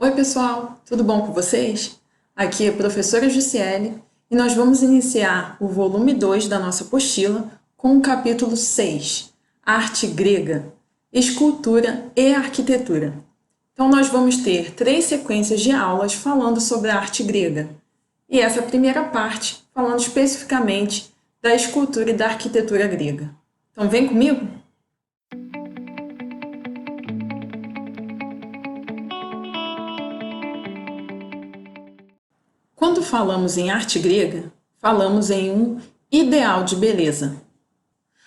Oi pessoal, tudo bom com vocês? Aqui é a professora Jussiele e nós vamos iniciar o volume 2 da nossa apostila com o capítulo 6, Arte Grega, Escultura e Arquitetura. Então nós vamos ter 3 sequências de aulas falando sobre a arte grega e essa primeira parte falando especificamente da escultura e da arquitetura grega. Então vem comigo? Quando falamos em arte grega, falamos em um ideal de beleza.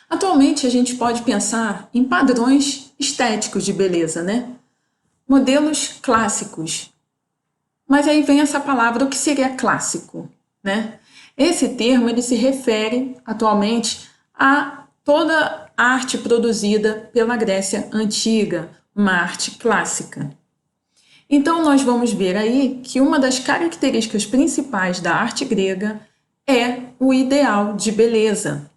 Atualmente, a gente pode pensar em padrões estéticos de beleza, né? Modelos clássicos. Mas aí vem essa palavra, o que seria clássico, né? Esse termo ele se refere, atualmente, a toda a arte produzida pela Grécia Antiga, uma arte clássica. Então, nós vamos ver aí que uma das características principais da arte grega é o ideal de beleza.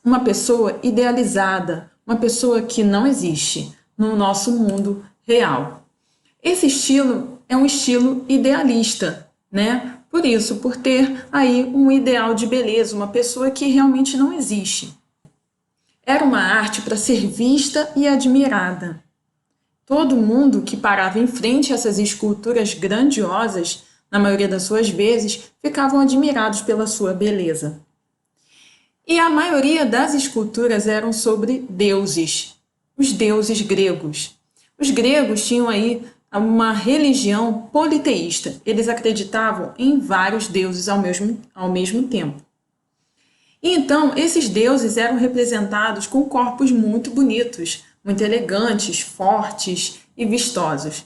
Uma pessoa idealizada, uma pessoa que não existe no nosso mundo real. Esse estilo é um estilo idealista, né? Por isso, por ter aí um ideal de beleza, uma pessoa que realmente não existe. Era uma arte para ser vista e admirada. Todo mundo que parava em frente a essas esculturas grandiosas, na maioria das suas vezes, ficavam admirados pela sua beleza. E a maioria das esculturas eram sobre deuses, os deuses gregos. Os gregos tinham aí uma religião politeísta. Eles acreditavam em vários deuses ao mesmo tempo. E então, esses deuses eram representados com corpos muito bonitos, muito elegantes, fortes e vistosos.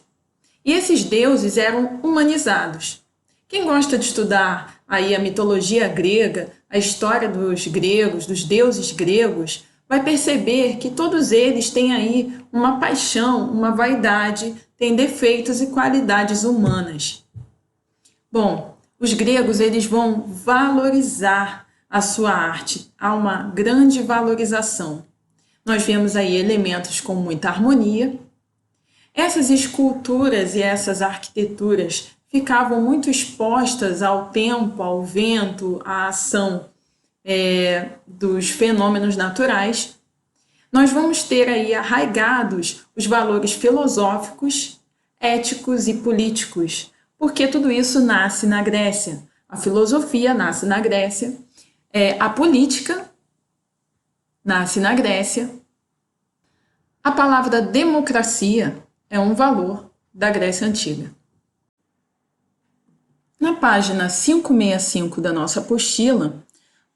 E esses deuses eram humanizados. Quem gosta de estudar aí a mitologia grega, a história dos gregos, dos deuses gregos, vai perceber que todos eles têm aí uma paixão, uma vaidade, têm defeitos e qualidades humanas. Bom, os gregos eles vão valorizar a sua arte, há uma grande valorização. Nós vemos aí elementos com muita harmonia. Essas esculturas e essas arquiteturas ficavam muito expostas ao tempo, ao vento, à ação dos fenômenos naturais. Nós vamos ter aí arraigados os valores filosóficos, éticos e políticos, porque tudo isso nasce na Grécia. A filosofia nasce na Grécia, a política nasce na Grécia. A palavra democracia é um valor da Grécia Antiga. Na página 565 da nossa apostila,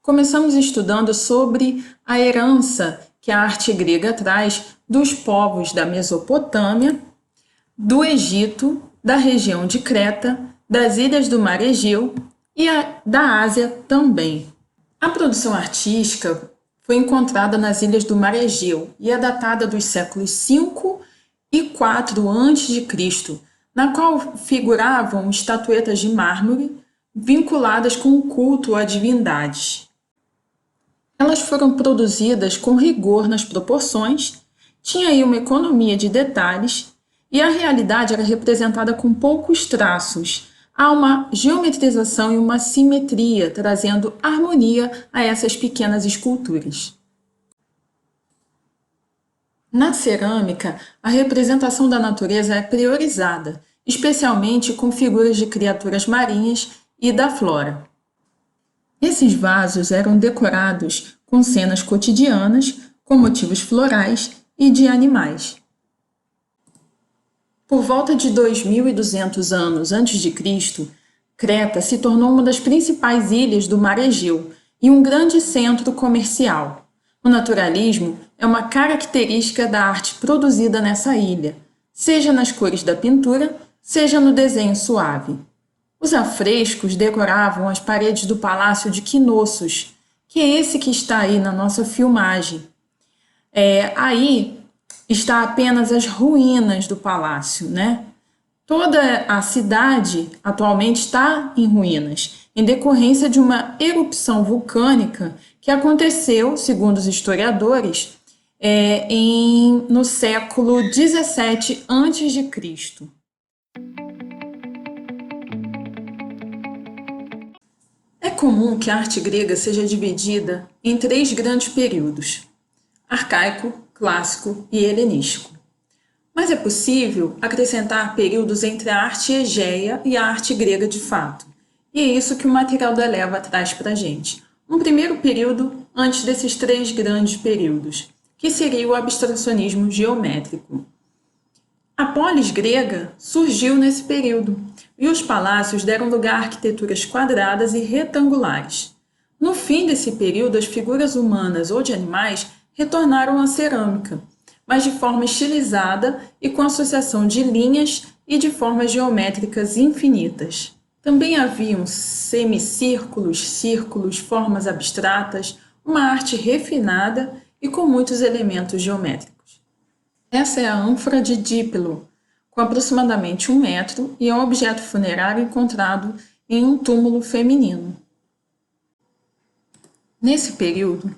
começamos estudando sobre a herança que a arte grega traz dos povos da Mesopotâmia, do Egito, da região de Creta, das ilhas do Mar Egeu e da Ásia também. A produção artística foi encontrada nas ilhas do Mar Egeu e é datada dos séculos 5 e 4 a.C., na qual figuravam estatuetas de mármore vinculadas com o culto a divindades. Elas foram produzidas com rigor nas proporções, tinha aí uma economia de detalhes e a realidade era representada com poucos traços. Há uma geometrização e uma simetria, trazendo harmonia a essas pequenas esculturas. Na cerâmica, a representação da natureza é priorizada, especialmente com figuras de criaturas marinhas e da flora. Esses vasos eram decorados com cenas cotidianas, com motivos florais e de animais. Por volta de 2.200 anos antes de Cristo, Creta se tornou uma das principais ilhas do Mar Egeu e um grande centro comercial. O naturalismo é uma característica da arte produzida nessa ilha, seja nas cores da pintura, seja no desenho suave. Os afrescos decoravam as paredes do Palácio de Knossos, que é esse que está aí na nossa filmagem. Aí está apenas as ruínas do palácio, né? Toda a cidade atualmente está em ruínas, em decorrência de uma erupção vulcânica que aconteceu, segundo os historiadores, no século 17 a.C. comum que a arte grega seja dividida em 3 grandes períodos: arcaico, clássico e helenístico. Mas é possível acrescentar períodos entre a arte egéia e a arte grega de fato. E é isso que o material da Eleva traz para a gente. Um primeiro período antes desses 3 grandes períodos, que seria o abstracionismo geométrico. A polis grega surgiu nesse período, e os palácios deram lugar a arquiteturas quadradas e retangulares. No fim desse período, as figuras humanas ou de animais retornaram à cerâmica, mas de forma estilizada e com associação de linhas e de formas geométricas infinitas. Também haviam semicírculos, círculos, formas abstratas, uma arte refinada e com muitos elementos geométricos. Essa é a ânfora de Dípilo, com aproximadamente 1 metro, e é um objeto funerário encontrado em um túmulo feminino. Nesse período,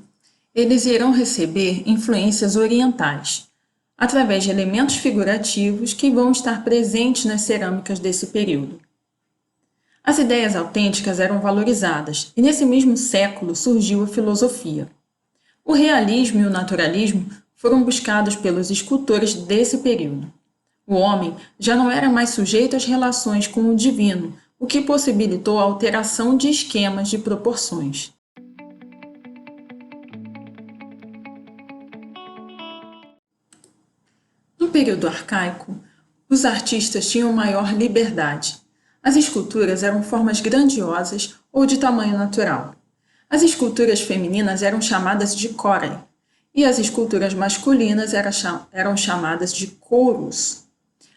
eles irão receber influências orientais, através de elementos figurativos que vão estar presentes nas cerâmicas desse período. As ideias autênticas eram valorizadas, e nesse mesmo século surgiu a filosofia. O realismo e o naturalismo foram buscados pelos escultores desse período. O homem já não era mais sujeito às relações com o divino, o que possibilitou a alteração de esquemas de proporções. No período arcaico, os artistas tinham maior liberdade. As esculturas eram formas grandiosas ou de tamanho natural. As esculturas femininas eram chamadas de chorei, e as esculturas masculinas eram chamadas de chorus.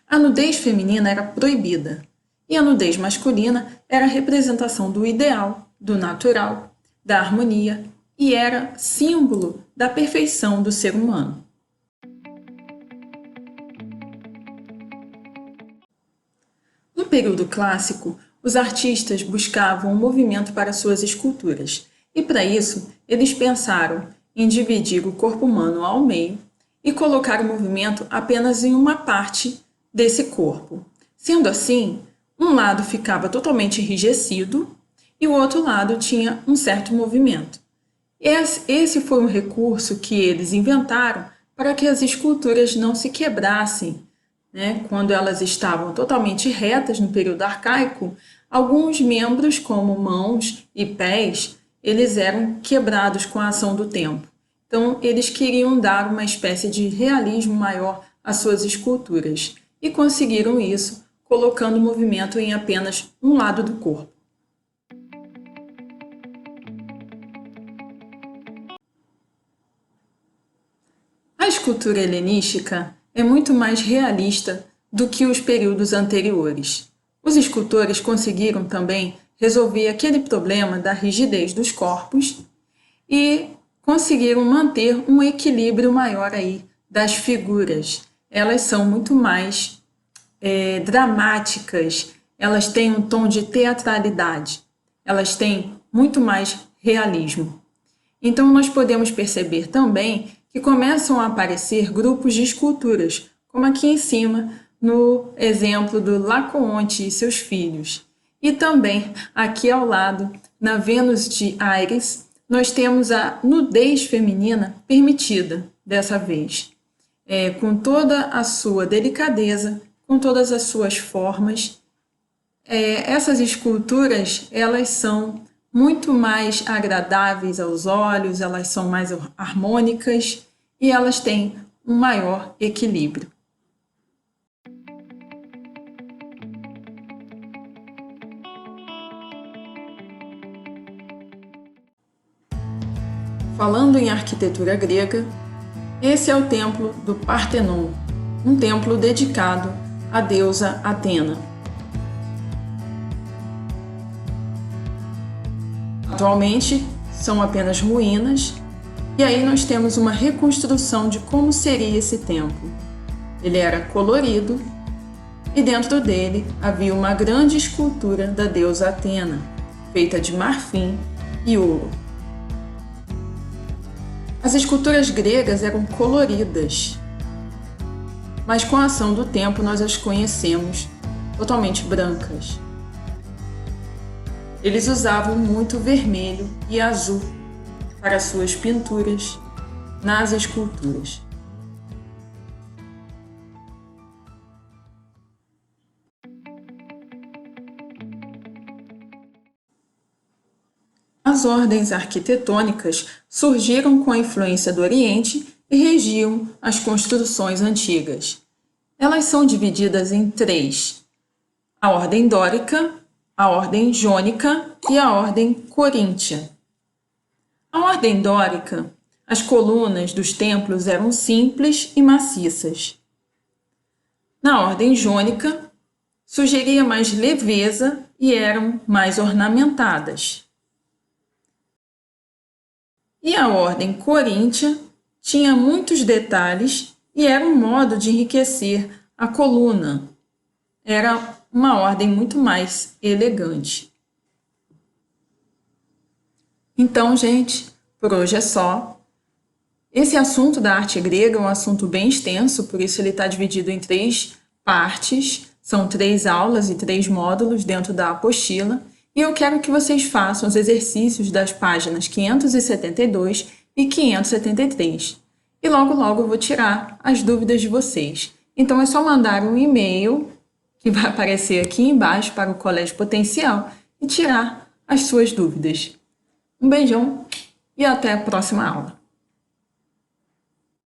A nudez feminina era proibida, e a nudez masculina era a representação do ideal, do natural, da harmonia, e era símbolo da perfeição do ser humano. No período clássico, os artistas buscavam um movimento para suas esculturas, e para isso eles pensaram em dividir o corpo humano ao meio e colocar o movimento apenas em uma parte desse corpo. Sendo assim, um lado ficava totalmente enrijecido e o outro lado tinha um certo movimento. Esse foi um recurso que eles inventaram para que as esculturas não se quebrassem, né? Quando elas estavam totalmente retas no período arcaico, alguns membros, como mãos e pés, eles eram quebrados com a ação do tempo. Então, eles queriam dar uma espécie de realismo maior às suas esculturas e conseguiram isso colocando o movimento em apenas um lado do corpo. A escultura helenística é muito mais realista do que os períodos anteriores. Os escultores conseguiram também resolver aquele problema da rigidez dos corpos e conseguiram manter um equilíbrio maior aí das figuras. Elas são muito mais dramáticas, elas têm um tom de teatralidade, elas têm muito mais realismo. Então nós podemos perceber também que começam a aparecer grupos de esculturas, como aqui em cima no exemplo do Laocoonte e seus filhos. E também, aqui ao lado, na Vênus de Ares, nós temos a nudez feminina permitida, dessa vez, com toda a sua delicadeza, com todas as suas formas. Essas esculturas, elas são muito mais agradáveis aos olhos, elas são mais harmônicas e elas têm um maior equilíbrio. Falando em arquitetura grega, esse é o templo do Partenon, um templo dedicado à deusa Atena. Atualmente são apenas ruínas, e aí nós temos uma reconstrução de como seria esse templo. Ele era colorido e dentro dele havia uma grande escultura da deusa Atena, feita de marfim e ouro. As esculturas gregas eram coloridas, mas com a ação do tempo nós as conhecemos totalmente brancas. Eles usavam muito vermelho e azul para suas pinturas nas esculturas. As ordens arquitetônicas surgiram com a influência do Oriente e regiam as construções antigas. Elas são divididas em três: a ordem dórica, a ordem jônica e a ordem coríntia. A ordem dórica, as colunas dos templos eram simples e maciças. Na ordem jônica, sugeria mais leveza e eram mais ornamentadas. E a ordem coríntia tinha muitos detalhes e era um modo de enriquecer a coluna. Era uma ordem muito mais elegante. Então, gente, por hoje é só. Esse assunto da arte grega é um assunto bem extenso, por isso ele está dividido em 3 partes. São 3 aulas e 3 módulos dentro da apostila. E eu quero que vocês façam os exercícios das páginas 572 e 573. E logo, logo eu vou tirar as dúvidas de vocês. Então é só mandar um e-mail, que vai aparecer aqui embaixo, para o Colégio Potencial e tirar as suas dúvidas. Um beijão e até a próxima aula.